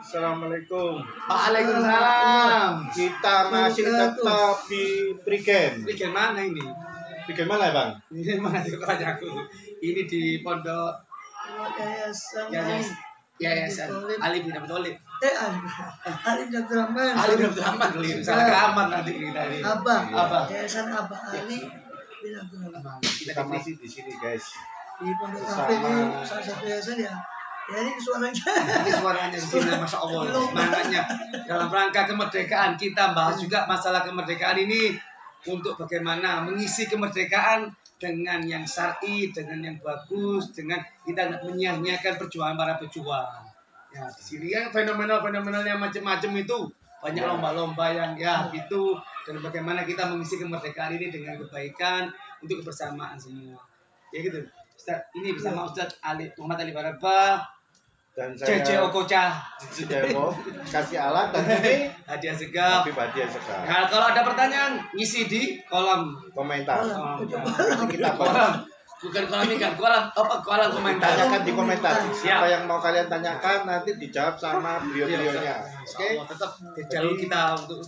Assalamualaikum. Waalaikumsalam. Kita masih tetap di Prigen. Prigen mana ini? Prigen mana ya, Bang? Ini mana sih aku? Ini di Pondok Yayasan Ali bin Abi Thalib. Ali bin Abdurrahman. Ali bin Abdurrahman keliru. Salah kamar nanti kita ini. Abah. Yayasan Abah Ali bin Abdurrahman. Kita masih di sini, guys. Di Pondok Cafe ini salah satu yayasan ya. Ya ini suaranya. Ini suaranya di sini, masya Allah. Semangatnya dalam rangka kemerdekaan kita bahas juga masalah kemerdekaan ini untuk bagaimana mengisi kemerdekaan dengan yang syar'i, dengan yang bagus, dengan kita tidak menyia-nyiakan perjuangan para pejuang. Ya di sini kan fenomenal-fenomenalnya macam-macam itu banyak lomba-lomba yang ya gitu, dan bagaimana kita mengisi kemerdekaan ini dengan kebaikan untuk kebersamaan semua. Ya gitu. Ustaz, ini bersama Ustaz Muhammad Ali Baraba Dan saya JJ Okocha Sudewo kasih alat dan ini hadiah segap. pribadi yang sekarang. Nah, kalau ada pertanyaan ngisi di kolom Komentar. Kolom. Kita kolam, bukan kolam ikan, kolam komentar. tanyakan di komentar. Siap. Siapa yang mau kalian tanyakan nanti dijawab sama beliau-beliaunya. Oke. Tetap di jalur kita untuk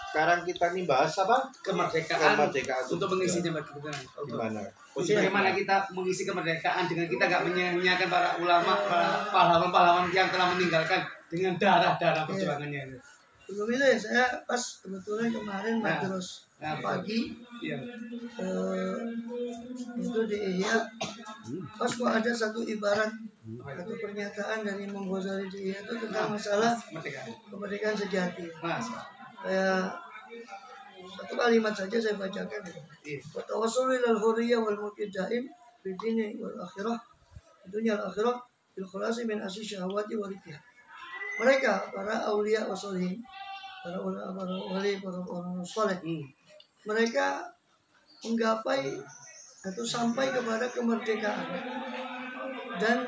Sekarang kita nih bahas apa? kemerdekaan Kemerdekaan. untuk mengisi kemerdekaan. Gimana? Bagaimana kita mengisi kemerdekaan dengan kita nggak menyia-nyiakan para ulama, para pahlawan-pahlawan yang telah meninggalkan dengan darah-darah perjuangannya. Sebelum itu ya saya pas kebetulan kemarin madros pagi Iya. itu di Ihya pas kok ada satu ibarat atau pernyataan dari Imam Ghazali di Ihya itu tentang masalah kemerdekaan sejati. Mas. Satu kalimat saja saya bacakan. Wa tawassul ilal hurriyah wal mulki daim fid dini wal akhirah, dunya al akhirah bil khulasi min asy syahwati wal rikah. Mereka para aulia wa sholihin, para ulama, para wali, para orang saleh, mereka menggapai atau sampai kepada kemerdekaan dan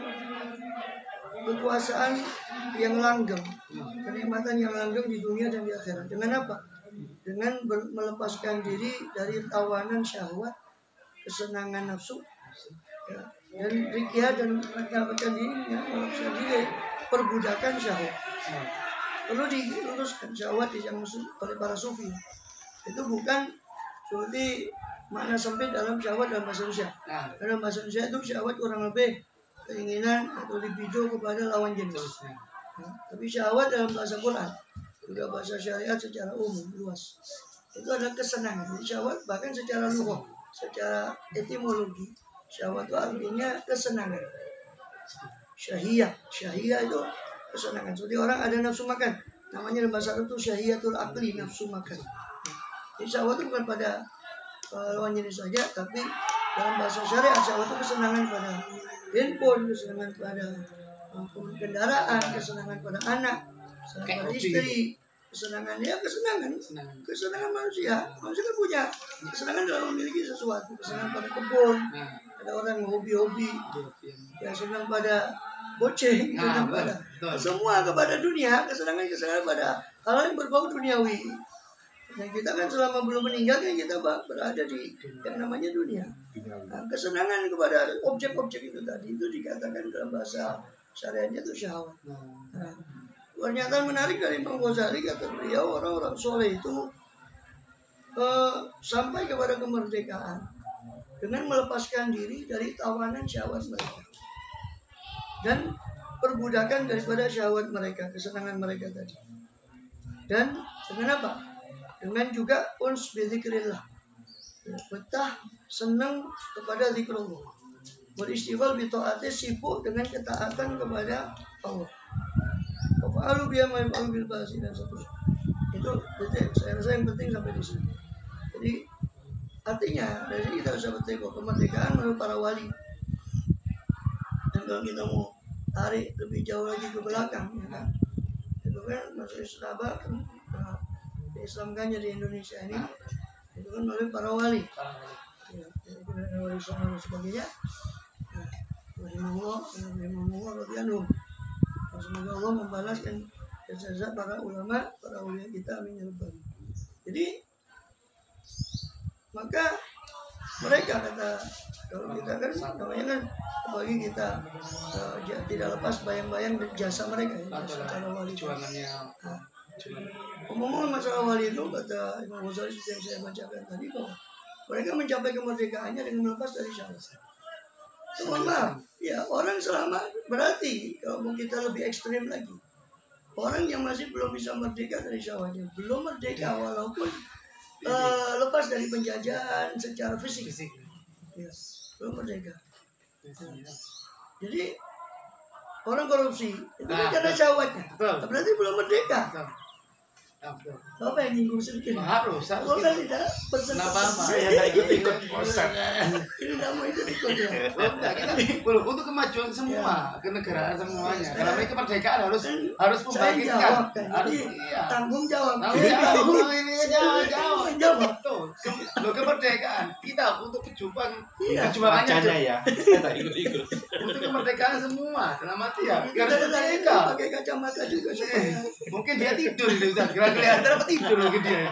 kekuasaan yang langgeng, kenikmatan yang langgeng di dunia dan di akhirat. Dengan apa? Dengan melepaskan diri dari tawanan syahwat, kesenangan nafsu, ya, dan rikia dan mendapatkan diri, ya, melepaskan diri perbudakan syahwat. Perlu diluruskan syahwat yang oleh para sufi. Itu bukan seperti makna sempit dalam syahwat dalam bahasa Indonesia. Dalam bahasa Indonesia itu syahwat kurang lebih keinginan atau libido kepada lawan jenis. Tapi syahwat dalam bahasa Quran, juga bahasa syariat secara umum luas, itu ada kesenangan. Jadi syahwat bahkan secara lughah, secara etimologi, syahwat itu artinya kesenangan. Syahiyah itu kesenangan. Jadi orang ada nafsu makan, namanya dalam bahasa Arab itu syahiyatul akli, nafsu makan. Jadi syahwat itu bukan pada lawan jenis saja, tapi dalam bahasa syariat syahwat itu kesenangan pada handphone, kesenangan pada kendaraan, kesenangan pada anak, kesenangan pada istri, kesenangan manusia. Manusia kan punya kesenangan dalam memiliki sesuatu, kesenangan pada kebun, ada orang hobi-hobi, yang senang pada boceng, senang pada semua kepada dunia, kesenangan pada hal yang berbau duniawi. Dan kita kan selama belum meninggal kan kita berada di yang namanya dunia. Nah, kesenangan kepada objek-objek itu tadi itu dikatakan dalam bahasa syariatnya itu syahwat. Nah, pernyataan menarik dari Imam Ghazali, kata beliau orang-orang soleh itu sampai kepada kemerdekaan dengan melepaskan diri dari tawanan syahwat mereka dan perbudakan daripada syahwat mereka, kesenangan mereka tadi. Dan dengan apa? Dengan juga uns bizikrillah, betah senang kepada zikrullah, beristighfar bi taati, sibuk dengan ketaatan kepada Allah. Fa'alu biya ma yaf'alu bil basi dan seterusnya. Itu saya rasa yang penting sampai di sini. Jadi artinya dari sini kita bisa betul bahwa kemerdekaan menurut para wali. Dan kalau kita mau tarik lebih jauh lagi ke belakang, ya kan, itu kan masuk sahabat kan, diislamkannya di Indonesia ini itu kan oleh para wali, ya, dari wali songo dan sebagainya. Rahimahullah radhiyallahu anhu. Semoga Allah membalaskan jasa para ulama, para ulia kita, amin ya rabbal alamin. Jadi maka mereka kata Kalau kita kan namanya kan bagi kita tidak lepas bayang-bayang jasa mereka ya, secara wali. Omong-omong masalah wali itu kata Imam Ghazali yang saya bacakan tadi bahwa mereka mencapai kemerdekaannya dengan melepas dari syahwat. Mohon maaf, ya orang selama berarti kalau mau kita lebih ekstrim lagi, orang yang masih belum bisa merdeka dari syahwatnya, belum merdeka walaupun lepas dari penjajahan secara fisik, ya, belum merdeka. Jadi orang korupsi itu kan karena syahwatnya, berarti belum merdeka. Apa yang nyinggung sedikit? Harus Kalau tidak Kenapa? Saya nggak ikut-ikut Ustaz. ini tidak mau ikut-ikut ya. Enggak, kita belum untuk kemajuan semua, kenegaraan semuanya. Karena mereka kemerdekaan harus Saya membangkitkan. jawab kan, Harus jadi iya. tanggung jawab. Tanggung ini jawab. Jawab. Betul. Lo kemerdekaan kita untuk perjuangannya Wacanya ya. Saya nggak ikut-ikut. untuk kemerdekaan semua. Dalam arti ya, Kita harus tadi merdeka. pakai kacamata juga supaya Mungkin dia tidur itu Ustaz. Kelihatan apa tidur mungkin dia.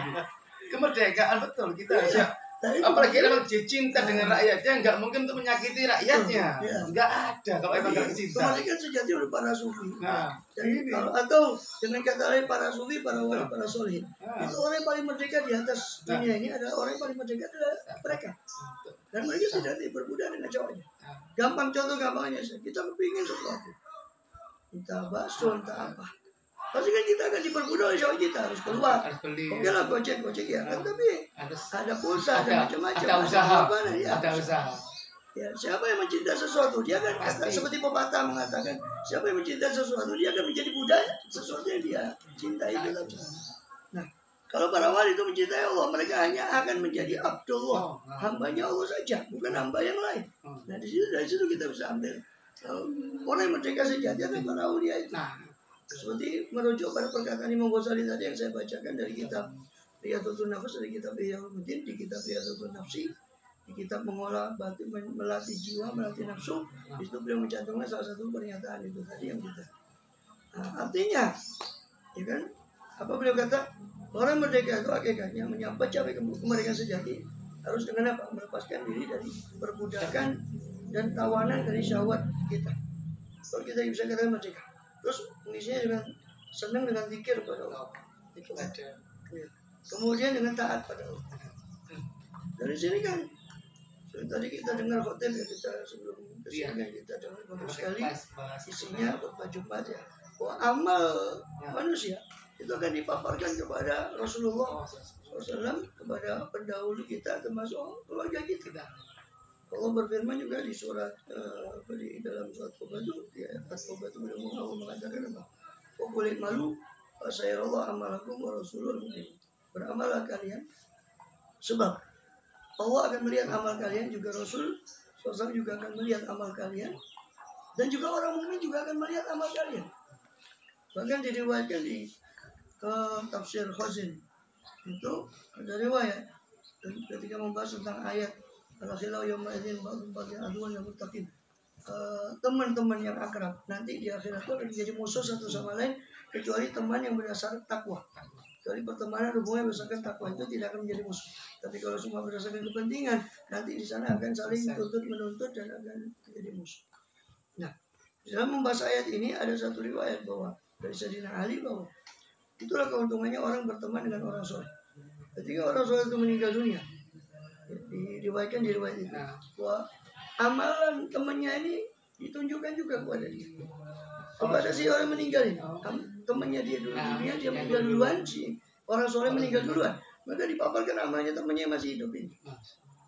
Kemerdekaan betul kita harus apalagi memang dia cinta dengan rakyatnya, nggak mungkin untuk menyakiti rakyatnya. Nggak ada kalau emang nggak cinta. kemarin kan sejati oleh para sufi. Nah, Jadi kalau atau dengan kata lain para sufi, para wali, para solihin. Itu orang yang paling merdeka di atas dunia ini adalah orang yang paling merdeka adalah mereka. Dan mereka tidak diperbudak dengan cowoknya. Gampang contoh gampangnya saja. Kita kepingin sesuatu. Entah bakso, entah apa. Pasti kan kita akan diperbudak oleh cowok kita harus keluar. harus beli. Oke lah gojek ya kan, tapi Harus ada pulsa, ada macam-macam. ada usaha. Ya. Ada usaha. Ya, siapa yang mencinta sesuatu dia akan kata, seperti pepatah mengatakan siapa yang mencinta sesuatu dia akan menjadi budaya sesuatu yang dia cintai dalam. Nah, kalau para wali itu mencintai Allah, mereka hanya akan menjadi Abdullah, hambanya Allah saja, bukan hamba yang lain. Nah, dari situ kita bisa ambil orang yang merdeka sejati adalah para aulia itu. Seperti merujuk pada perkataan Imam Ghazali tadi yang saya bacakan dari kitab Riyadhun Nafs, dari kitab Ihya Ulumuddin, di kitab Riyadhun Nafsi, di kitab mengolah batin, melatih jiwa, melatih nafsu. Di situ beliau mencantumkan salah satu pernyataan itu tadi yang kita. Artinya, ya kan? Apa beliau kata? Orang merdeka itu hakikatnya mencapai kemerdekaan sejati harus dengan apa? Melepaskan diri dari perbudakan dan tawanan dari syahwat kita. Kalau kita bisa katakan merdeka. Terus mengisinya dengan senang dengan zikir pada Allah. Itu ada. Ya. Kemudian dengan taat pada Allah. Dari sini kan tadi kita dengar khotbah ya, kita sebelum kesini kita dengar bagus sekali isinya khotbah Jumat ya. Bahwa amal manusia itu akan dipaparkan kepada Rasulullah SAW, kepada pendahulu kita termasuk keluarga kita. Allah berfirman juga di surat di dalam surat Toba itu ya, Toba itu Allah mengatakan apa? Oh boleh malu saya Allah amalakum wa rasulul mu'min. Beramalah kalian sebab Allah akan melihat amal kalian, juga Rasul SAW juga akan melihat amal kalian, dan juga orang mukmin juga akan melihat amal kalian. Bahkan diriwayatkan di tafsir Khazin itu ada riwayat ketika membahas tentang ayat al-khilau yawma idzin ba'dhum aduwwan lil muttaqin. Teman-teman yang akrab nanti di akhirat itu akan menjadi musuh satu sama lain kecuali teman yang berdasarkan takwa. Kecuali pertemanan hubungan berdasarkan takwa itu tidak akan menjadi musuh. Tapi kalau semua berdasarkan kepentingan, nanti di sana akan saling tuntut menuntut dan akan menjadi musuh. Nah, dalam membahas ayat ini ada satu riwayat bahwa dari Sayyidina Ali bahwa itulah keuntungannya orang berteman dengan orang soleh. Ketika orang soleh itu meninggal dunia, diriwayatkan di riwayat itu bahwa amalan temannya ini ditunjukkan juga kepada dia, kepada si orang meninggal ini. Temannya dia dulu dunia, dia meninggal duluan, si orang soleh meninggal duluan, maka dipaparkan amalnya temannya yang masih hidup ini.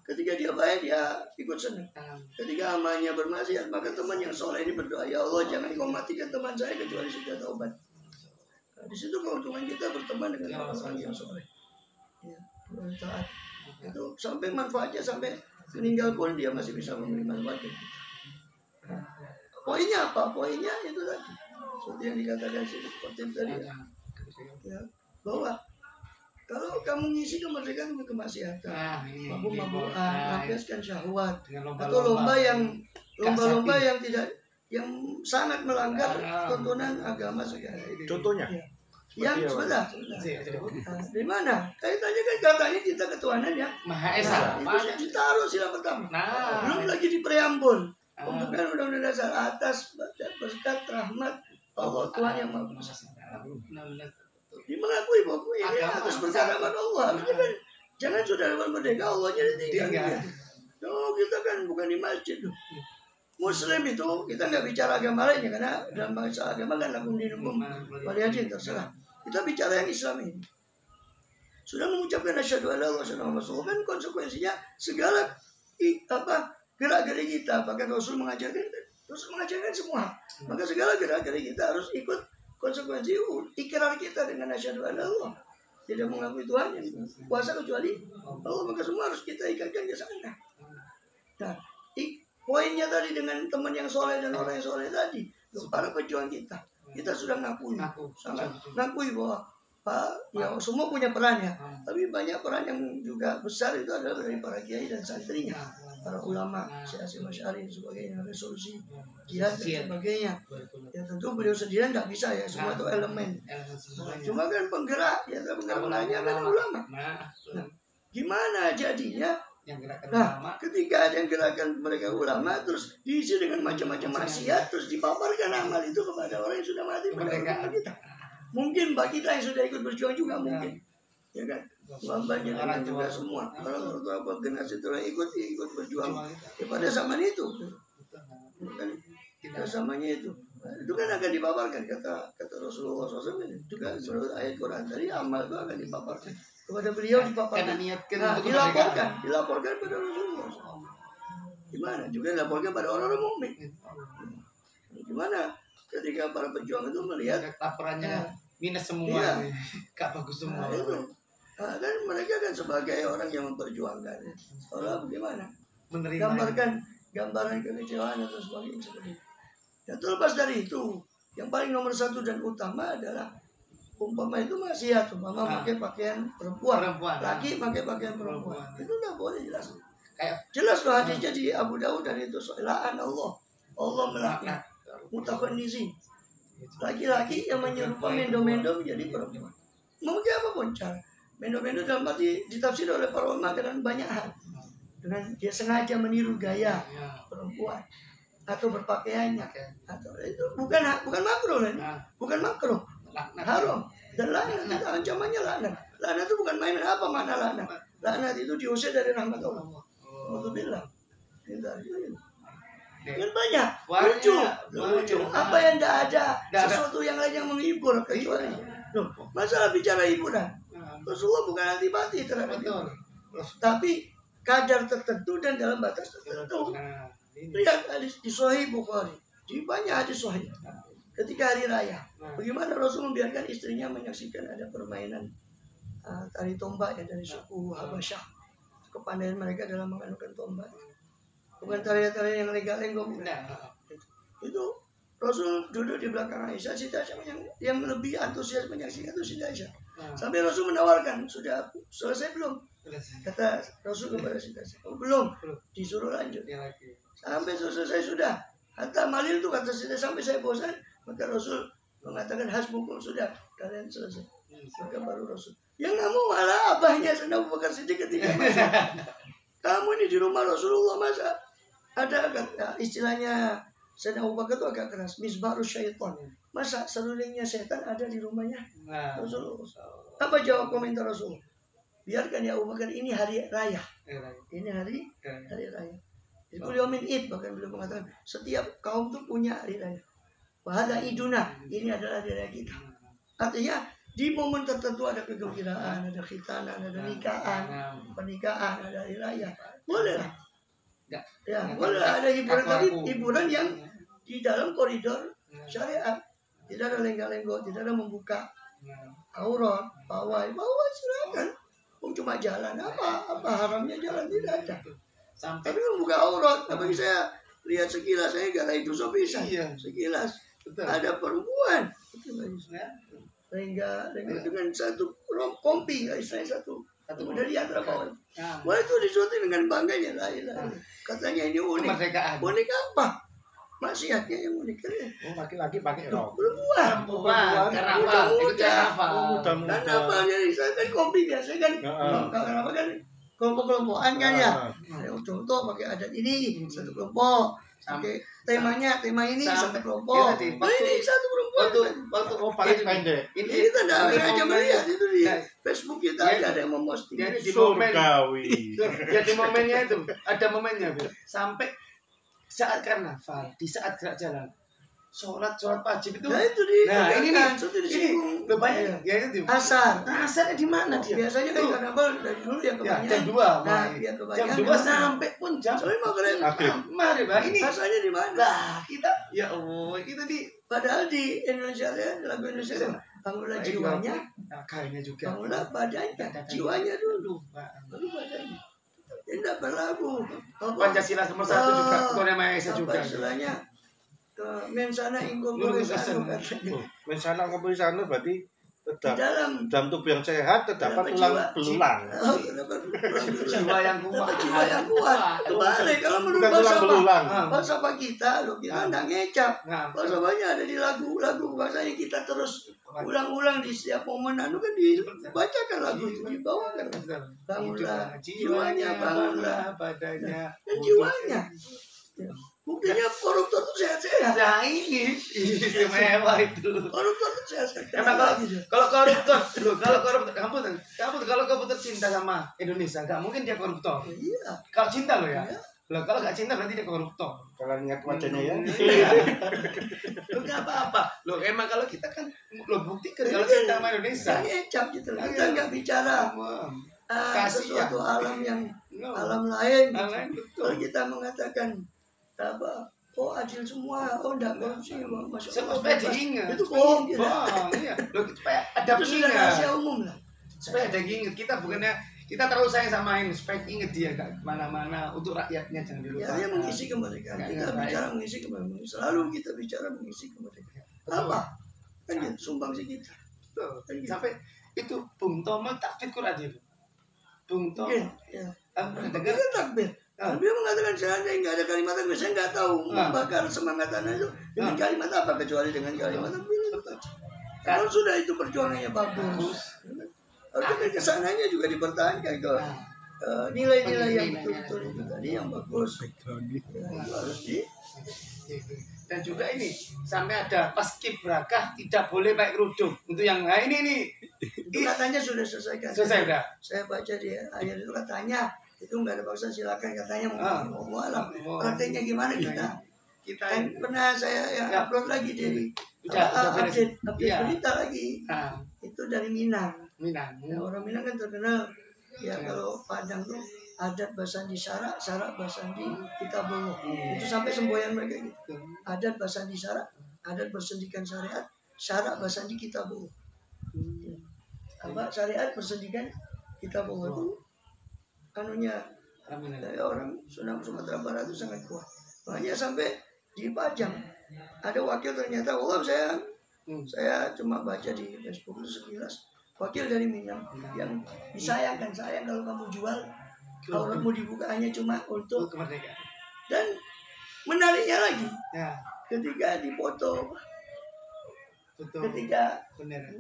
Ketika dia baik, dia ikut senang. Ketika amalnya bermaksiat, maka teman yang soleh ini berdoa, ya Allah jangan kau matikan teman saya kecuali sudah taubat. Nah, di situ keuntungan kita berteman dengan orang yang soleh, ya, taat. Itu sampai manfaatnya sampai meninggal pun dia masih bisa memberi manfaat ke kita. Nah, poinnya apa? Poinnya itu tadi seperti yang dikatakan si khotib tadi ya, bahwa kalau kamu ngisi kemerdekaan untuk kemaksiatan, mabuk-mabukan, melampiaskan syahwat, atau lomba yang tidak, yang sangat melanggar tuntunan agama segala. Contohnya? Ya. yang sebentar. Nah, di mana? Kaitannya kan katanya kita ketuhanan ya. Maha Esa. Itu ditaruh sila pertama. Nah, Belum lagi di preambul. Pembukaan Undang-Undang Dasar atas berkat rahmat Allah Tuhan yang Maha Kuasa. Mengakui bahwa ini atas berkat rahmat Allah. Artinya kan jangan sudah merdeka Allahnya ditinggal. Oh, kita kan bukan di masjid tuh. Muslim itu kita nggak bicara agama lainnya karena dalam bahasa agama kan lakum dinukum waliyadin terserah. Kita bicara yang Islam ini. Sudah mengucapkan asyhadu alla ilaha illallah kan konsekuensinya segala gerak-gerik kita, bahkan Rasul mengajarkan semua. Maka segala gerak-gerik kita harus ikut konsekuensi ikrar kita dengan asyhadu alla ilaha. Tidak mengakui Tuhan yang kuasa kecuali Allah, maka semua harus kita ikatkan ke sana. Nah, poinnya tadi dengan teman yang soleh dan orang yang soleh tadi, para pejuang kita sudah ngakui bahwa ya semua punya peran ya, tapi banyak peran yang juga besar itu adalah dari para kiai dan santrinya, para ulama, Syekh Hasyim Asy'ari dan sebagainya, resolusi jihad dan sebagainya. Ya tentu beliau sendirian nggak bisa ya, semua itu elemen. Cuma kan penggerak, ya penggeraknya kan ulama. Nah, gimana jadinya? Nah, ketika ada yang gerakan mereka ulama terus diisi dengan macam-macam maksiat terus dipaparkan amal itu kepada orang yang sudah mati pada kita. Mungkin bagi kita yang sudah ikut berjuang juga mungkin, ya kan? Hambanya dengan juga semua orang generasi telah ikut berjuang pada zaman itu, kan? Pada zamannya itu kan akan dipaparkan kata Rasulullah SAW juga menurut ayat Quran tadi amal itu akan dipaparkan kepada beliau dipaparkan, dilaporkan pada Rasulullah. Gimana? Juga dilaporkan pada orang-orang mukmin. Gimana? Ketika para pejuang itu melihat laporannya minus semua, gak bagus semua. Nah, itu. Nah, kan mereka kan sebagai orang yang memperjuangkan. Kalau bagaimana? Gambaran kekecewaan atau sebagainya seperti itu. Ya terlepas dari itu, yang paling nomor satu dan utama adalah umpama itu maksiat, umpama pakai pakaian perempuan, laki pakai pakaian perempuan, itu nggak boleh jelas. Jelas loh hadisnya di Abu Dawud dan itu la'an Allah melaknat mutakhannizin, laki-laki yang menyerupai mendo-mendo menjadi perempuan. Mungkin apapun cara mendo-mendo dalam arti ditafsir oleh para ulama dengan banyak hal, dengan dia sengaja meniru gaya perempuan atau berpakaiannya, atau itu bukan makruh lah, bukan makruh, haram dan laknat itu ancamannya laknat. Laknat itu bukan main. Apa makna laknat? Laknat itu diusir dari rahmat Allah. Alhamdulillah. Kan banyak lucu. Apa yang tidak ada sesuatu yang lain yang menghibur kecuali. Loh, masalah bicara hiburan. Rasulullah bukan antipati terhadap itu, tapi kadar tertentu dan dalam batas tertentu. Lihat hadis di Sahih Bukhari, di banyak hadis Sahih. Ketika hari raya, bagaimana Rasul membiarkan istrinya menyaksikan ada permainan tari tombak ya dari suku Habasyah. Kepandaian mereka dalam menganukan tombak, bukan tarian-tarian yang legal-legal. Itu Rasul duduk di belakang Aisyah. Siti Aisyah yang lebih antusias menyaksikan itu Siti Aisyah. Sampai Rasul menawarkan, sudah selesai belum? Kata Rasul kepada Siti Aisyah, oh, belum, disuruh lanjut. Sampai selesai sudah. Hatta malil itu kata Siti Aisyah, sampai saya bosan. Maka Rasul mengatakan hasbukum, sudah kalian selesai. Maka baru Rasul. Yang kamu malah abahnya Sayyidina Abu Bakar Siddiq ketika masa. Kamu ini di rumah Rasulullah masa ada istilahnya Sayyidina Abu Bakar itu agak keras. Misbarus syaitan. Masa serulingnya setan ada di rumahnya Rasulullah. Apa jawab komentar Rasul? Biarkan ya Abu Bakar, ini hari raya. Ini hari raya. Beliau id, bahkan beliau mengatakan setiap kaum itu punya hari raya. Wahada iduna, ini adalah hari raya kita. Artinya di momen tertentu ada kegembiraan, ada khitanan, ada nikahan, pernikahan, ada hari raya. Boleh lah. Ya, boleh ada hiburan, tapi hiburan yang di dalam koridor syariat. Tidak ada lenggak-lenggok, tidak ada membuka aurat, pawai silakan. Cuma jalan, apa haramnya jalan, tidak ada. Tapi membuka aurat, bagi saya lihat sekilas, saya gak itu so bisa. Sekilas ada perempuan, sehingga dengan satu kompi, istilahnya satu dari antara bawah. Wah itu disunting dengan bangganya lah. Katanya ini unik. Unik apa? Maksiatnya yang unik. Laki-laki pakai rok. Perempuan. Karena apa? Itu hafal. Muda-muda. Kan hafalnya saya kan kompi biasa kan. Apa kan kelompok-kelompokan kan ya. Ada contoh pakai adat ini satu kelompok. Pakai tema ini satu kelompok. Nah ini satu kelompok. Waktu paling pendek. Ini kita aja melihat itu di Facebook kita ada yang memposting. Jadi di momen Surgawi. ya di momennya itu ada momennya sampai saat karnaval, di saat gerak jalan, sholat wajib itu. Nah itu ini banyak ya itu asarnya di mana dia? Biasanya kan karnaval dari dulu yang kebanyakan. Jam 2. Nah, jam 2 sampai pun jam. Soalnya mau keren. Mari Pak, ini Asanya di mana? lah kita ya Allah kita Padahal di Indonesia ya, lagu Indonesia kan bangunlah jiwanya, kayaknya juga. bangunlah badannya, jiwanya dulu, baru badannya. Tidak berlagu. Pancasila nomor 1 juga, Tuhan Maha Esa juga. Istilahnya mensana incorpore sano katanya. Mensana incorpore sano berarti Di dalam dalam tubuh yang sehat terdapat tulang belulang. Jiwa yang kuat. Jiwa yang kuat. Kebalik kalau menurut Bukan tulang belulang. falsafah kita, loh kita nggak ngecap. Nah, Falsafahnya ada di lagu-lagu bahasanya kita terus ulang-ulang di setiap momen anu kan dibacakan lagu itu dibawakan. Bangunlah jiwanya, bangunlah badannya. dan jiwanya. Buktinya koruptor itu sehat-sehat. Nah ini istimewa itu. Koruptor itu sehat-sehat. Emang kalau koruptor, loh, kalau koruptor, kamu kalau koruptor cinta sama Indonesia, nggak mungkin dia koruptor. Iya. Kalau cinta loh ya. Iya. Loh, kalau nggak cinta berarti dia koruptor. Kalau ingat wajahnya ya. Lo nggak apa-apa. Lo emang kalau kita kan lo buktikan kalau cinta sama Indonesia. Yang ngecap gitu. Kita nggak bicara sesuatu alam yang alam lain. Kalau kita mengatakan apa? Oh adil semua, oh enggak korupsi, masya Allah. Supaya diingat. Itu bohong gitu. Iya. Lo supaya ada Itu sudah pengingat. rahasia umum lah. Supaya ada yang ingat. Kita bukannya kita terlalu sayang sama ini supaya ingat dia gak kemana-mana untuk rakyatnya jangan dilupakan. Ya, mengisi kemerdekaan. Kita bicara mengisi kemerdekaan. Selalu kita bicara mengisi kemerdekaan. Apa? Kan gitu, sumbangsi kita. Betul. Sampai itu Bung Tomo takfir Quran itu. Bung Tomo. Ya. Pernah Dengar dengar? takbir. Dia mengatakan seandainya nggak ada kalimat takbir, saya nggak tahu membakar semangat anak itu dengan kalimat apa kecuali dengan kalimat takbir. Kalau sudah itu perjuangannya bagus. Kalau kesananya juga dipertahankan ke nilai-nilai yang betul-betul itu tadi yang bagus. Ya, itu harus di. Dan juga ini sampai ada paskibrakah tidak boleh pakai kerudung untuk yang ini nih. Itu katanya sudah selesai kan? Selesai udah. Saya baca di ayat itu katanya itu nggak ada paksa silakan katanya mau alam prakteknya gimana kita kan pernah saya yang upload lagi dari update berita lagi itu dari Minang. Ya, orang Minang kan terkenal ya kalau Padang tuh adat Basandi Sarak Basandi Kitabowo itu sampai semboyan mereka gitu. Adat Basandi Sarak, adat bersendikan syariat, Sarak Basandi Kitabowo. Apa syariat bersendikan Kitabowo itu anunya dari orang Sumatera Barat itu sangat kuat. Makanya sampai dipajang. Ada wakil ternyata, saya cuma baca di Facebook itu sekilas. Wakil dari Minang yang disayangkan, sayang kalau kamu jual auratmu dibuka hanya cuma untuk kemerdekaan. Dan menariknya lagi, ketika dipoto, ketika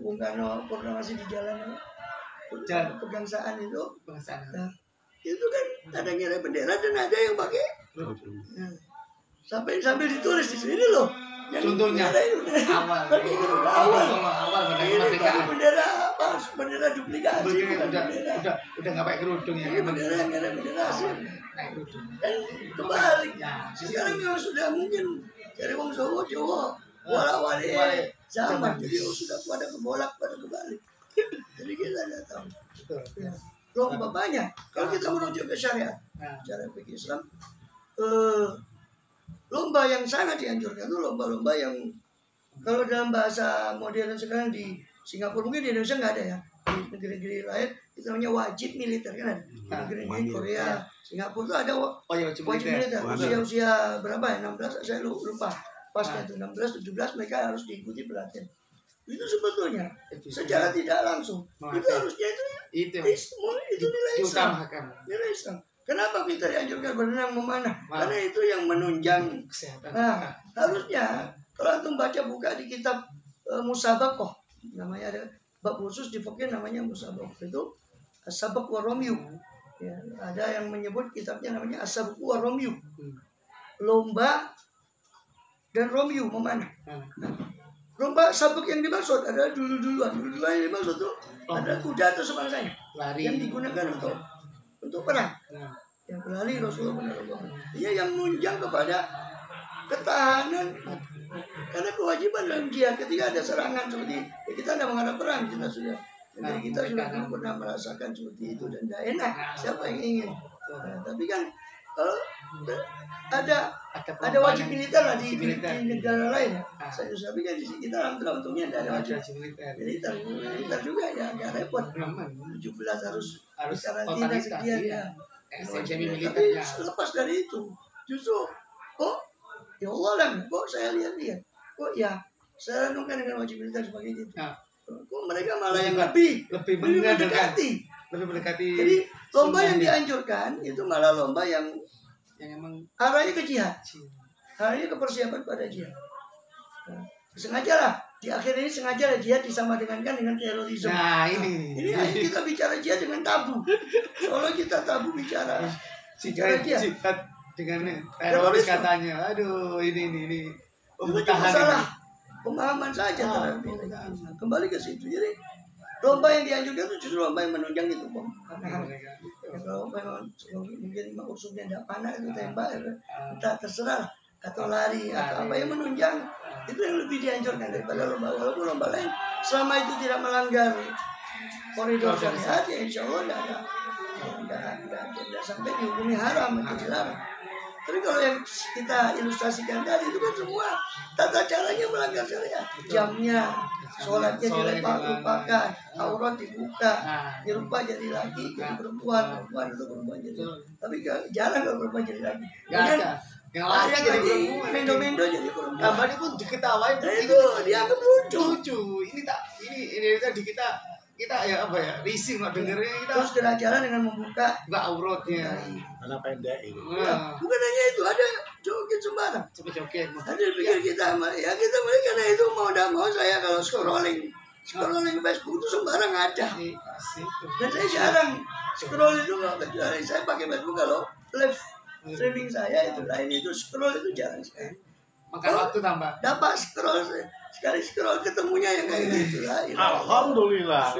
Bung Karno proklamasi di jalan pegangsaan itu, itu kan ada ngira bendera dan ada yang pakai. Sampai ditulis di sini loh. Contohnya awal bendera apa? Bendera duplikasi. Udah nggak pakai kerudung ya. Ini bendera asli. Dan kebalik. Sekarang memang sudah mungkin dari wong Jawa wala-wali zaman jadi sudah pada kebalik. Jadi kita tidak tahu. Lomba banyak. Kalau kita merujuk ke syariat, cara fikih Islam, lomba yang sangat dianjurkan itu lomba-lomba yang kalau dalam bahasa modern sekarang di Singapura, mungkin di Indonesia nggak ada ya, di negeri-negeri lain itu namanya wajib militer kan ada. Di negeri-negeri Korea, Singapura itu ada wajib militer. Usia berapa ya? 16, saya lupa. Pasnya itu 16-17 mereka harus diikuti pelatihan. Itu sebetulnya secara tidak langsung itu harusnya itu nilai Islam. Nilai Islam. Kenapa kita dianjurkan berenang memanah? Karena itu yang menunjang kesehatan. Nah, harusnya kalau antum buka di kitab Musabakoh, namanya ada bab khusus di fikih namanya musabaqah, itu as-sabaq wa ramyu. Ya, ada yang menyebut kitabnya namanya as-sabaq wa ramyu. Lomba dan ramyu memanah. Lomba sabuk yang dimaksud adalah dulu-duluan yang dimaksud tuh ada kuda atau semangsanya Lari. yang digunakan untuk perang. Yang berlari Rasulullah menerangkan. Dia yang menunjang kepada ketahanan, karena kewajiban dalam jihad ketika ada serangan seperti ya, kita tidak menghadap perang, kita sudah jadi kita sudah pernah merasakan seperti itu dan tidak enak. Siapa yang ingin? Nah, tapi kan kalau ada wajib militer lah di negara lain ya. Saya tapi kan di sini kita alhamdulillah untungnya tidak ada wajib militer juga ya, agak repot. 17 harus karantina sekian ya. Tapi lepas dari itu justru ya Allah lah, kok saya lihat kok ya saya renungkan dengan wajib militer sebagai itu. Kok mereka malah yang lebih mendekati. Jadi lomba yang dianjurkan itu malah lomba yang emang arahnya ke jihad, arahnya ke persiapan pada jihad. Sengaja lah di akhir ini sengaja lah jihad disamadengankan dengan terorisme. Nah ini kita bicara jihad dengan tabu. Soalnya kita tabu bicara jihad dengan teroris katanya. Aduh ini masalah pemahaman saja terhadap ini. Kembali ke situ. Jadi lomba yang dianjurkan itu justru lomba yang menunjang itu kalau memang mungkin maksudnya tidak panah itu tembak entah terserah atau lari atau apa yang menunjang itu yang lebih dianjurkan daripada lomba, walaupun lomba lain selama itu tidak melanggar koridor syariat ya insya Allah tidak sampai dihukumi haram itu dilarang. Tapi kalau yang kita ilustrasikan tadi itu kan semua tata caranya melanggar syariat, jamnya, sholatnya dilupakan, aurat dibuka, dirupa jadi laki, jadi perempuan itu perempuan jadi. Tapi jarang kalau perempuan jadi laki. Yang laki jadi perempuan, mendo jadi perempuan. Kabarnya pun diketawain. Itu dianggap lucu. Ini tadi kita ya apa ya rising lah dengernya kita. Terus kena dengan membuka auratnya. Karena pendek itu. Bukan hanya itu, ada joget sembarang. Joget. Ada pikir kita karena itu mau tidak mau saya kalau scrolling Facebook itu sembarang ada. Dan saya jarang scroll itu kecuali saya pakai Facebook kalau live streaming saya itu lain itu scroll itu jarang sekali. Makan waktu tambah. Dapat scroll sekali scroll ketemunya yang kayak gitu lah. Alhamdulillah.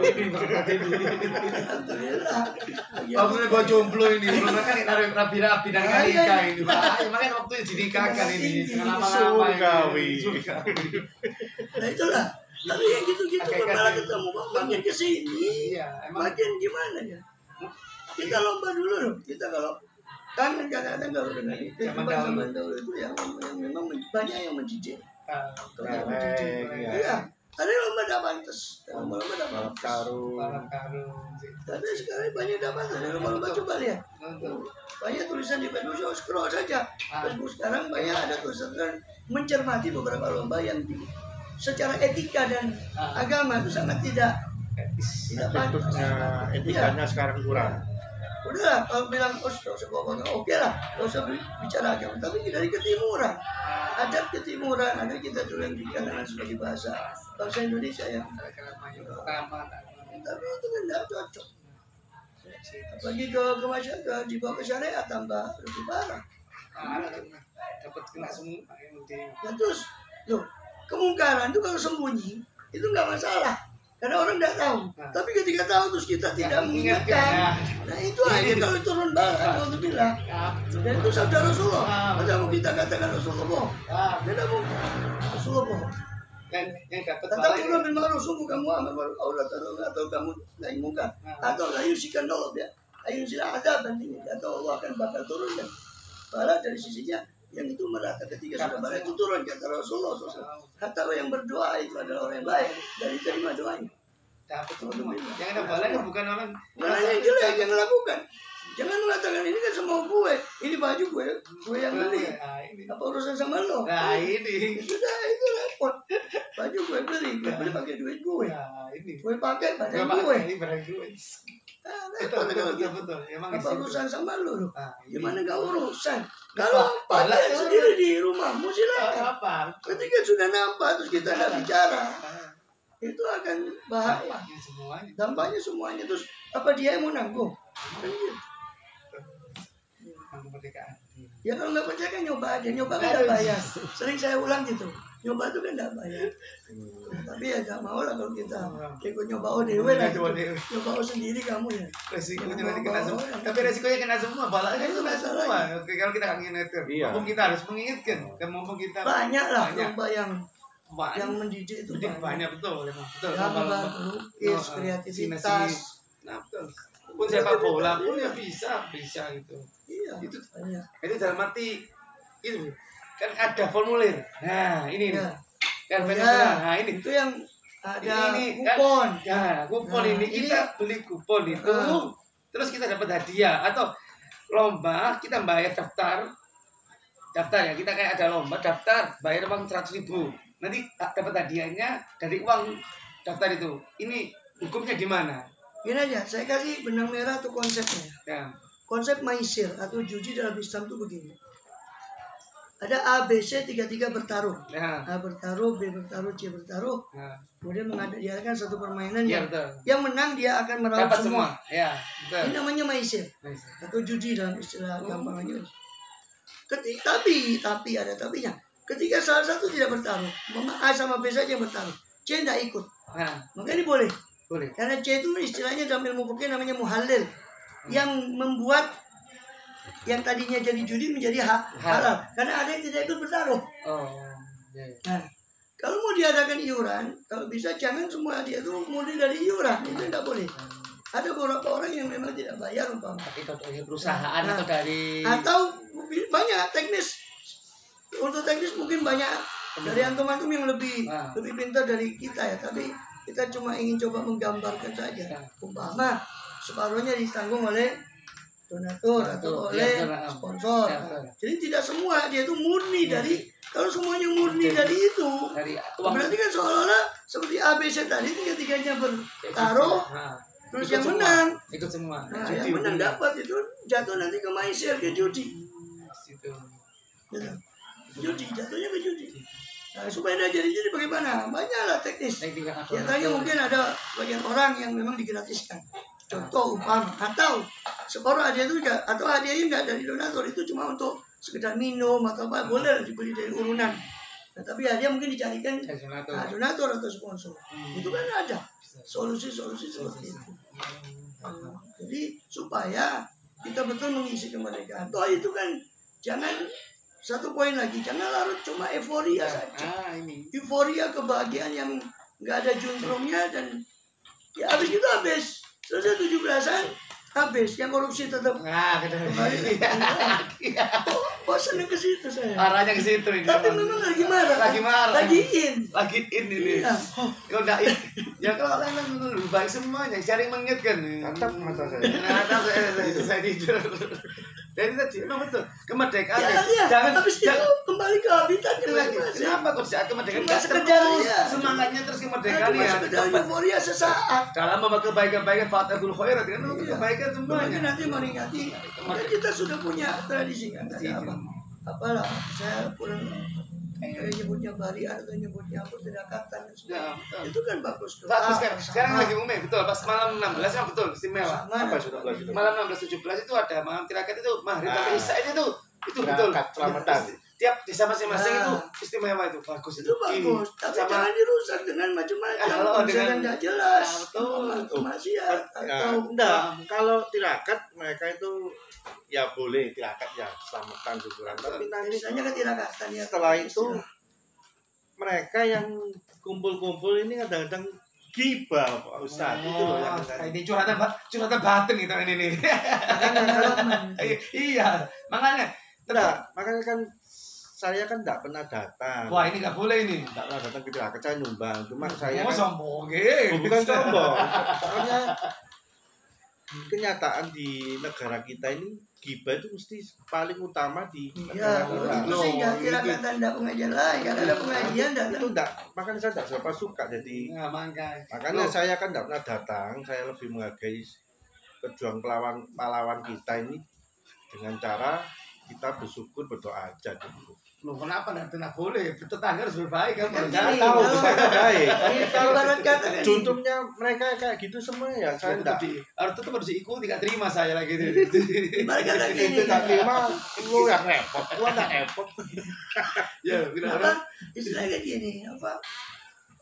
Alhamdulillah gua jomblo ini. Belum kan rapi-rapi dan nikah ini. Makanya waktunya dinikahkan ini. Jangan lama-lama. Nah itulah. Tapi yang gitu-gitu malah ketemu makin kesini, makin gimana ya? Kita lomba dulu loh. Kita kalau kan kadang-kadang kalau dengan zaman dahulu itu yang memang banyak yang menjijik. Iya, ada lomba dapat tes, lomba dapat karung. Tapi sekarang banyak dapat, ada lomba coba lihat. Banyak tulisan di Facebook, scroll saja. Facebook sekarang banyak ada tulisan mencermati beberapa lomba yang secara etika dan agama itu sangat tidak pantas. Etikanya sekarang kurang. Udah kalau bilang oke lah, nggak usah bicara agama. Tapi dari ketimuran, adat ketimuran, ada kita dulu yang dikatakan sebagai bahasa Indonesia yang tapi itu kan tidak cocok. Apalagi ke masyarakat dibawa ke syariat tambah lebih parah. Dapat kena semua. Ya terus, loh kemungkaran itu kalau sembunyi itu nggak masalah. Karena orang tidak tahu, tapi ketika tahu terus kita tidak mengingatkan. Nah itu aja kalau turun barang, kalau bilang. Dan itu sabda Rasulullah. Masa mau kita katakan Rasulullah bohong? Tidak mau Rasulullah bohong. Yang dapat tetap pula memang Rasulullah kamu amar Allah atau kamu lain muka atau layu sikan Allah ya. Ayu sila ada nanti atau Allah akan bakal turun dan bala dari sisinya yang itu merata ketika sudah bala itu turun kata Rasulullah. Kata yang berdoa itu adalah orang yang baik dari terima doanya. Dapat teman-teman. Yang ada balanya bukan orang. Balanya jelek yang lakukan. Jangan mengatakan ini kan semua gue, ini baju gue yang beli. Apa urusan sama lo? Nah ini. Sudah itu repot. Baju gue beli pakai duit gue. Gue pakai badan gue. Ini barang gue. Betul. Apa urusan sama lo? Gimana gak urusan? Kalau pakai sendiri di rumahmu silakan. Ketika sudah nampak terus kita tidak bicara. itu akan bahaya. Semuanya. Dampaknya semuanya. Terus apa dia yang mau nanggung? Kan gitu. Kemerdekaan. Ya kalau nggak percaya kan nyoba aja. Nyoba kan nggak bayar. Sering saya ulang gitu. Nyoba itu kan nggak bayar. Tapi ya nggak mau lah kalau kita ikut nyoba ODW lah. Gitu. Nyoba sendiri kamu ya. Resikonya nanti kena semua. Tapi resikonya kena semua. Balanya itu kena semua. Oke, kalau kita nggak ngingetin. Mumpung kita harus mengingatkan. Kan mumpung kita banyak lah lomba yang banyak. mendidik itu banyak betul. Betul. Gambar, lukis, kreativitas. Nah, betul. Pun sepak bola pun ya bisa gitu. Iya. Itu dalam arti itu kan ada formulir. Nah, ini ya. Kan Nah, ini itu yang ada ini, kupon. Kan, kupon ini kita beli kupon itu. Terus kita dapat hadiah atau lomba kita bayar daftar ya, kita kayak ada lomba daftar bayar uang 100.000. Nanti dapat hadiahnya dari uang daftar itu. Ini hukumnya gimana? Gini aja, saya kasih benang merah tuh konsepnya. Ya. Konsep maisir atau judi dalam Islam tuh begini. Ada A, B, C, tiga bertaruh. Ya. A bertaruh, B bertaruh, C bertaruh. Ya. Kemudian diadakan satu permainan Ya, yang menang dia akan meraup dapat semua. Ya, betul. Ini namanya maisir atau judi dalam istilah gampang aja. Tapi ada tapinya. Ketika salah satu tidak bertaruh, A sama B saja yang bertaruh, C tidak ikut. Maka ini boleh. Karena C itu istilahnya dalam ilmu fikih namanya muhallil, yang membuat yang tadinya jadi judi menjadi halal. Karena ada yang tidak ikut bertaruh. Nah, kalau mau diadakan iuran, kalau bisa jangan semua hadiah itu murni dari iuran, itu tidak boleh. Ada beberapa orang yang memang tidak bayar umpama. Itu dari perusahaan atau dari banyak teknis. Untuk teknis mungkin banyak dari antum-antum yang lebih pintar dari kita ya, tapi kita cuma ingin coba menggambarkan saja. Umpama separuhnya ditanggung oleh donatur atau oleh sponsor. Jadi tidak semua dia itu murni dari, kalau semuanya murni dari itu, berarti kan seolah-olah seperti ABC tadi tiga-tiganya bertaruh, terus yang menang ikut semua. Nah, yang menang dapat itu jatuh nanti ke maisir, ke judi. Judi, jatuhnya ke judi. Nah, supaya dia jadi bagaimana? Banyaklah teknis. Biasanya mungkin ada sebagian orang yang memang digratiskan. Contoh umpama, atau separuh hadiah itu enggak, atau hadiahnya enggak dari donatur, itu cuma untuk sekedar minum atau apa, boleh dibeli dari urunan. Nah, tapi hadiah mungkin dicarikan donatur atau sponsor. Itu kan ada solusi-solusi seperti itu. Jadi supaya kita betul mengisi kemerdekaan. Toh itu kan jangan, satu poin lagi, jangan larut cuma euforia saja. Euforia kebahagiaan yang nggak ada juntrungnya, dan ya habis itu habis. Selesai 17-an habis, yang korupsi tetap kembali. Bosan ke situ saya. Arahnya ke situ ini. Tapi memang lagi marah. Lagi in ini. Kalau enggak in, ya kalau memang lebih baik semuanya, cari mengingatkan. Tatap mata saya. Saya tidur. Jadi tadi memang betul kemerdekaan. Jangan habis itu kembali ke habitat lagi. Kenapa kok saat kemerdekaan nggak sekedar semangatnya terus kemerdekaan ya? Sekedar euforia sesaat. Dalam membawa kebaikan-baikan fathul khairat kan untuk kebaikan semuanya. Nanti meringati. Kita sudah punya tradisi kan. Apalah saya kurang nyebutnya bariat atau nyebutnya apa, tidakatan. Itu kan bagus. Bagus kan. Sekarang lagi umum betul. Pas malam 16 yang betul istimewa. Malam 16-17 itu ada malam tirakat itu maghrib sampai isya itu betul. Selamatan. Tiap desa masing-masing itu istimewa, itu bagus. Itu bagus. Tapi jangan dirusak dengan macam-macam. Dengan nggak jelas. Betul. Maksiat atau enggak. Kalau tirakat mereka itu ya boleh tirakat ya selamatan syukuran. Tapi nanti misalnya kan tirakatan ya. Setelah itu mereka yang kumpul-kumpul ini kadang-kadang gibah Pak Ustaz. Itu loh yang ini curhatan batin itu ini. Iya, makanya kan saya kan tidak pernah datang. Wah, ini nggak boleh ini. Tidak pernah datang ke tirakat, saya nyumbang. Cuma saya kan sombong, bukan sombong. Soalnya kenyataan di negara kita ini gibah itu mesti paling utama di negara kita. Itu sih nggak kira-kira tanda pengajian lain, kan ada pengajian dan itu enggak, makanya saya tidak seberapa suka. Jadi makanya saya kan tidak pernah datang. Saya lebih menghargai pejuang pahlawan kita ini dengan cara kita bersyukur, berdoa aja gitu. Loh, kenapa tidak boleh? Tetangga harus berbaik kan? Kan Saya gini, tahu kalau- supaya baik. Tapi kalau Ibarat kata kan juntrungnya mereka kayak gitu semua ya saya enggak. Harus tetap harus diikuti, nggak terima saya lagi gitu. ibarat kata Itu gini. tak terima, lu yang repot, lu enggak repot. Ya, Apa? kenapa? Istilahnya gini, apa?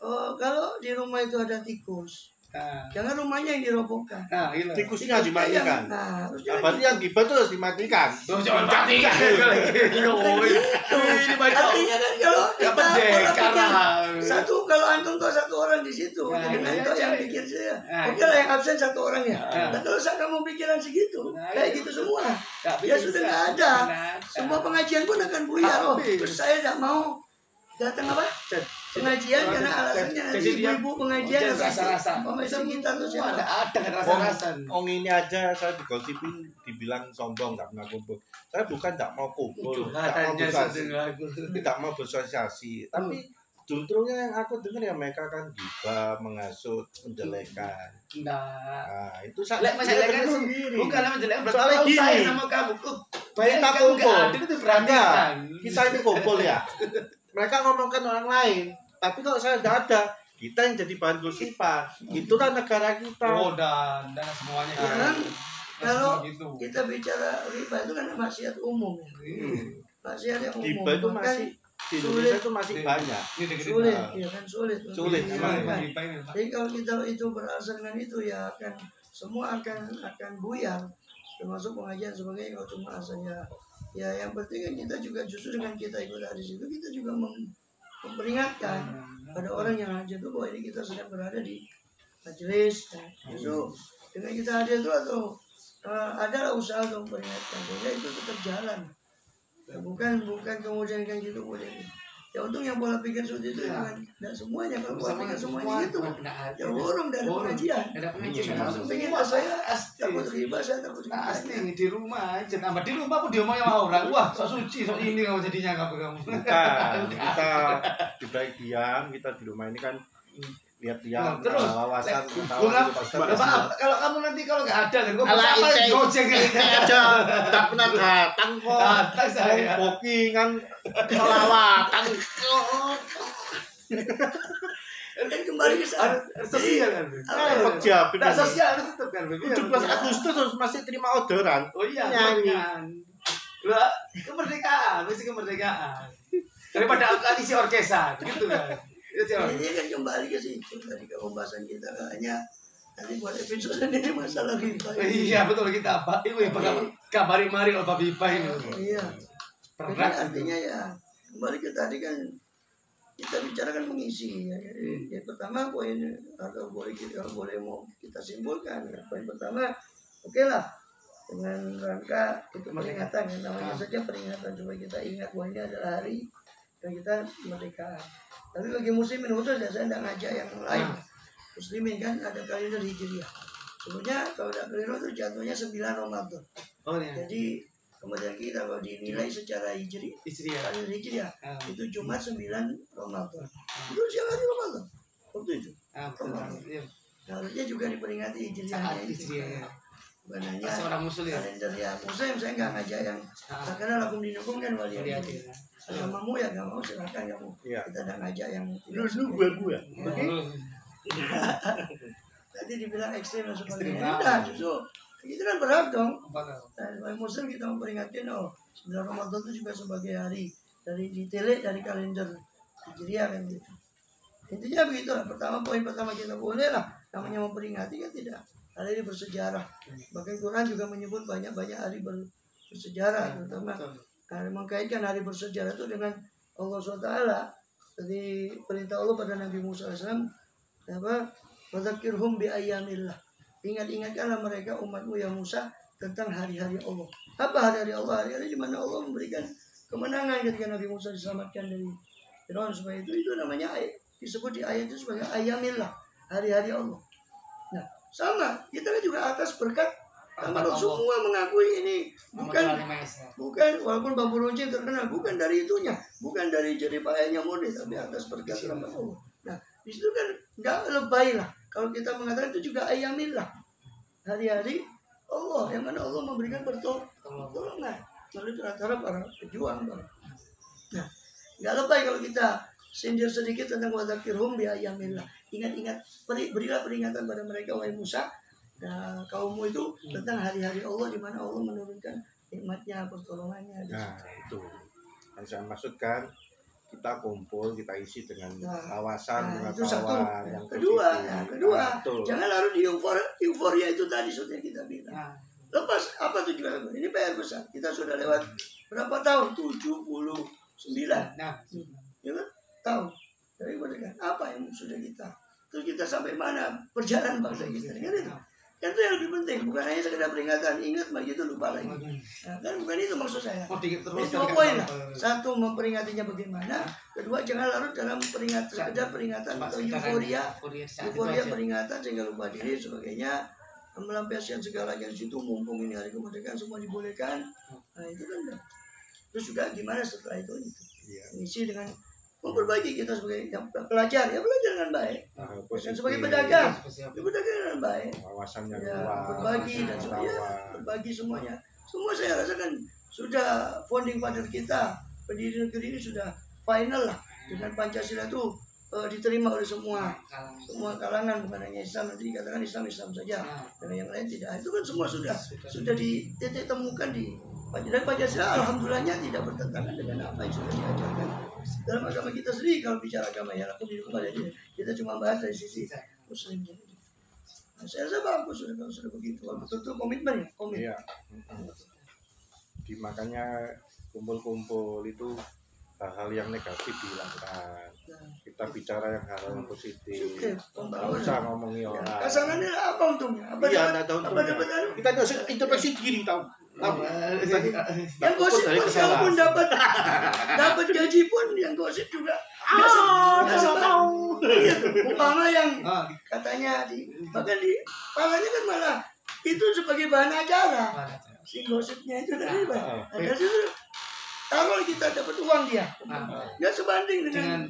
Oh, kalau di rumah itu ada tikus, Nah, jangan rumahnya yang dirobohkan. gila. Tikusnya dimatikan. Nah, harus Nah, berarti yang gibah itu harus dimatikan. Tuh, jangan matikan. Ini baca. Artinya kan kalau kita pendekar berpikir lah. satu, kalau antum tuh satu orang di situ, Nah, dengan iya, kau yang iya. pikir saya, Nah. oke lah yang absen satu orang ya. Nah. Nah, kalau saya kamu pikiran segitu, Nah, kayak iya. gitu semua, Nggak ya bisa. sudah nggak ada. Nggak ada. Semua pengajian pun akan buyar. Oh, Habis. terus saya tidak mau datang apa? Pengajian karena alasannya nanti Jadi dia- ibu-ibu pengajian jadi rasa-rasa. pemirsa kita tuh Semua siapa? ada kan rasa-rasa. Ong ini aja saya digosipin dibilang sombong nggak pernah kumpul. Saya bukan nggak mau kumpul, nggak mau bersosialisasi, tidak mau bersosialisasi. Tapi juntrungnya yang aku dengar ya mereka kan gibah, menghasut, menjelekan. Nah, Nah, itu saya lek menjelekan dengar itu sendiri. bukan lek menjelekan berarti Soalnya kalau gini. saya sama kamu kok banyak Kita kamu kumpul. nggak adil itu berarti kan. Kita ini kumpul ya. Mereka ngomongkan orang lain, tapi kalau saya nggak ada, kita yang jadi bahan gosipan. Itulah negara kita. Oh, dan semuanya Ya kan. kan? Kalau gitu. kita bicara riba itu kan maksiat umum ya. Maksiat yang umum. Gibah itu Bahkan masih di Indonesia itu masih banyak. Ini deket sulit, Nah. ya kan sulit. untuk Sulit, dihilangkan. emang. Jadi kalau kita itu berasal dengan itu ya akan semua akan buyar, termasuk pengajian sebagai kalau cuma asalnya. Ya yang penting kan kita juga justru dengan kita ikut di situ kita juga memperingatkan pada orang yang hadir itu bahwa ini kita sedang berada di majelis. Ya. Justru dengan kita hadir itu atau adalah usaha untuk memperingatkan sehingga itu tetap jalan. Ya, bukan kemudian kan gitu boleh. Ya untung yang pola pikir seperti itu ya. Tidak semuanya kalau pola pikir semuanya itu ya burung dari pengajian. Ada pengajian. Langsung pengen saya takut riba, saya takut riba. Pasti di rumah aja. Tambah di rumah pun dia mau sama orang. Wah, sok suci, sok ini kamu jadinya kamu. Bukan. Kita juga diam, kita di rumah ini kan lihat-lihat Terus, wawasan Maaf, kalau kamu nanti kalau nggak ada kan, gue Alah, apa ini- gojek ini aja tak pernah datang kok. Datang saya. Bookingan selawatan. Dan kembali ke sana. Sosial kan? Pejab. Nah, sosial itu tetap kan. 17 Agustus harus masih terima orderan. Oh iya, Nyanyi. kan. Lah, kemerdekaan, mesti kemerdekaan. Daripada isi orkesan, gitu kan. Itu Ini kan kembali ke situ tadi ke pembahasan kita hanya nanti buat episode sendiri masalah riba. Iya betul kita apa? Ibu yang kabari mari loh Babi Ipa ini. Iya. Jadi Berat. artinya ya kembali ke tadi kan kita bicarakan mengisi ya. Jadi yang pertama poin atau boleh kita mau kita simpulkan ya. Poin pertama oke lah dengan rangka itu peringatan yang namanya saja peringatan supaya kita ingat bahwa ini adalah hari dan kita kemerdekaan. Tapi bagi muslimin khusus ya saya tidak ngajak yang lain. Muslimin kan ada kalender hijriah. Sebenarnya kalau tidak keliru itu jatuhnya 9 Ramadan. Oh iya. Jadi kemudian kita kalau dinilai secara hijri, Istri ya. kalender hijriah Ah, itu Jumat 9 Ramadan. Itu siang hari Ramadan. Waktu itu. betul. Iya. Harusnya juga diperingati Saat hijriahnya itu. istri ya. Bukan hanya Seorang muslim ya. kalender yang muslim saya nggak ngajak yang Ah, karena lakum dinukum kan wali hati-hati. agamamu ya nggak mau silakan kamu. Iya. Kita tidak ngajak yang Lu gua. Oke. Tadi dibilang ekstrim dan Ekstrim sebagainya. banget. Nah, justru kita kan berhak dong. Apa tuh? Dan sebagai muslim kita memperingatkan 9 Ramadan itu juga sebagai hari dari ditelik dari kalender Hijriah kan gitu. Intinya begitu lah. Pertama poin pertama kita boleh lah namanya memperingati kan tidak. Hari ini bersejarah. Bahkan Quran juga menyebut banyak-banyak hari bersejarah terutama mengkaitkan hari bersejarah itu dengan Allah SWT. Jadi perintah Allah pada Nabi Musa AS apa? Wadzakirhum bi ayyamillah. Ingat-ingatkanlah mereka umatmu ya Musa tentang hari-hari Allah. Apa hari-hari Allah? Hari-hari di mana Allah memberikan kemenangan ketika Nabi Musa diselamatkan dari Firaun supaya itu namanya ayat disebut di ayat itu sebagai ayyamillah, hari-hari Allah. Nah, sama kita kan juga atas berkat kalau semua mengakui ini bukan walaupun bambu runcing terkenal bukan dari itunya, bukan dari jerih payahnya murni tapi atas berkat rahmat Allah. Nah, di situ kan nggak lebay lah. Kalau kita mengatakan itu juga ayyamillah, hari-hari Allah yang mana Allah memberikan pertolongan melalui antara para pejuang. Nah, Nggak lebay kalau kita sindir sedikit tentang wadzakirhum bi ayyamillah. Ingat-ingat, berilah peringatan pada mereka wahai Musa dan kaummu itu tentang hari-hari Allah di mana Allah menurunkan nikmatnya, pertolongannya. Nah, itu yang saya maksudkan, kita kumpul, kita isi dengan kawasan, dengan itu satu. kawan yang Kedua, positif. jangan larut di euforia itu tadi sudah kita bilang. Lepas apa tujuan? Ini PR besar. Kita sudah lewat berapa tahun? 79. Nah, Ya kan? Tahu dari mereka apa yang sudah kita, terus kita sampai mana perjalanan bangsa kita, kan itu. Itu yang lebih penting, bukan hanya sekedar peringatan, ingat begitu lupa lagi. Nah, kan bukan itu maksud saya. terus Itu poin lah. Satu, memperingatinya bagaimana. Kedua, jangan larut dalam sekedar peringatan atau euforia peringatan sehingga lupa diri sebagainya, melampiaskan segalanya di situ. Mumpung ini hari kemerdekaan semua dibolehkan. Nah itu kan. Terus juga gimana setelah itu? Mengisi dengan memperbaiki kita sebagai yang pelajar, ya belajar dengan baik. Dan sebagai pedagang, ya berdagang dengan baik. Wawasan yang Ya, luas, berbagi dan semuanya, berbagi semuanya. Semua saya rasakan sudah founding father kita, pendiri negeri ini sudah final lah dengan Pancasila itu diterima oleh semua kalangan, bukan hanya Islam. Nanti dikatakan Islam saja, dan yang lain tidak. Itu kan semua sudah dititik temukan di dan Pancasila. Alhamdulillahnya tidak bertentangan dengan apa yang sudah diajarkan dalam agama kita sendiri. Kalau bicara agama ya, aku di rumah aja kita cuma bahas dari sisi Muslim. Nah, saya rasa bagus sudah begitu. Betul-betul komitmen ya, Iya. Makanya kumpul-kumpul itu hal-hal yang negatif dihilangkan. Kita bicara yang hal-hal yang positif. Nggak usah ngomongin orang. Kasangannya apa untungnya? Iya, nggak tahu untungnya. Kita harus introspeksi diri tahu. Yang gosip pun kalaupun dapat gaji pun yang gosip juga nggak tahu. Umpama yang katanya bahkan di palanya kan malah itu sebagai bahan acara. Si gosipnya itu dari mana? Ada situ. Kalau kita dapat uang dia, nggak sebanding dengan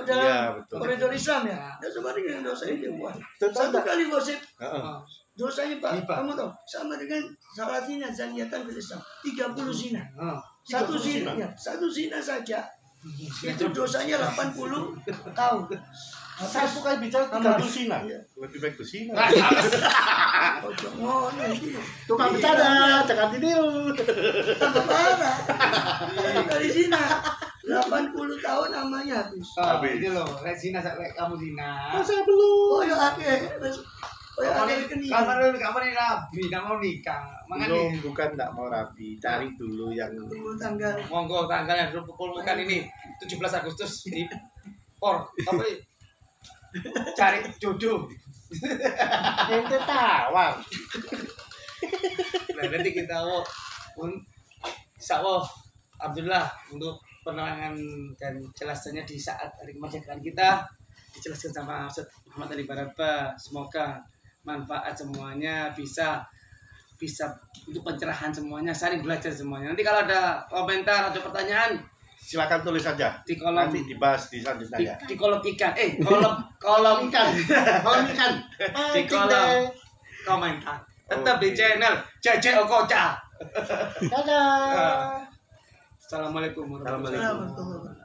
dalam koridor Islam ya, nggak sebanding dengan dosa yang dia buat. Satu kali gosip, dosanya Pak, kamu tahu, sama dengan salah zina zaniatan fil Islam, 30 zina. Satu zina saja, itu dosanya 80 tahun. Satu kali bicara 30 zina, lebih baik berzina. Tukang bercanda, jangan ditiru. Tambah parah. Dari zina 80 tahun namanya habis. Itu loh, zina kamu zina. Saya belum. Oh ya akeh. Kamar ini rabi, nggak mau nikah. Belum, bukan nggak mau rabi, cari dulu yang tanggal. Monggo tanggal yang bukan ini 17 Agustus di tapi cari jodoh. ente tawar. Nah, nanti kita insyaallah Abdullah untuk penerangan dan jelasannya di saat hari kemerdekaan kita dijelaskan sama Ustaz Muhammad Ali Baraba. Semoga manfaat semuanya, bisa untuk pencerahan semuanya, saling belajar semuanya. Nanti kalau ada komentar atau pertanyaan silakan tulis saja di kolom, nanti dibahas di selanjutnya ya. Di kolom ikan kolom ikan di kolom komentar tetap di channel JJ Okocha. Dadah. Assalamualaikum warahmatullahi wabarakatuh.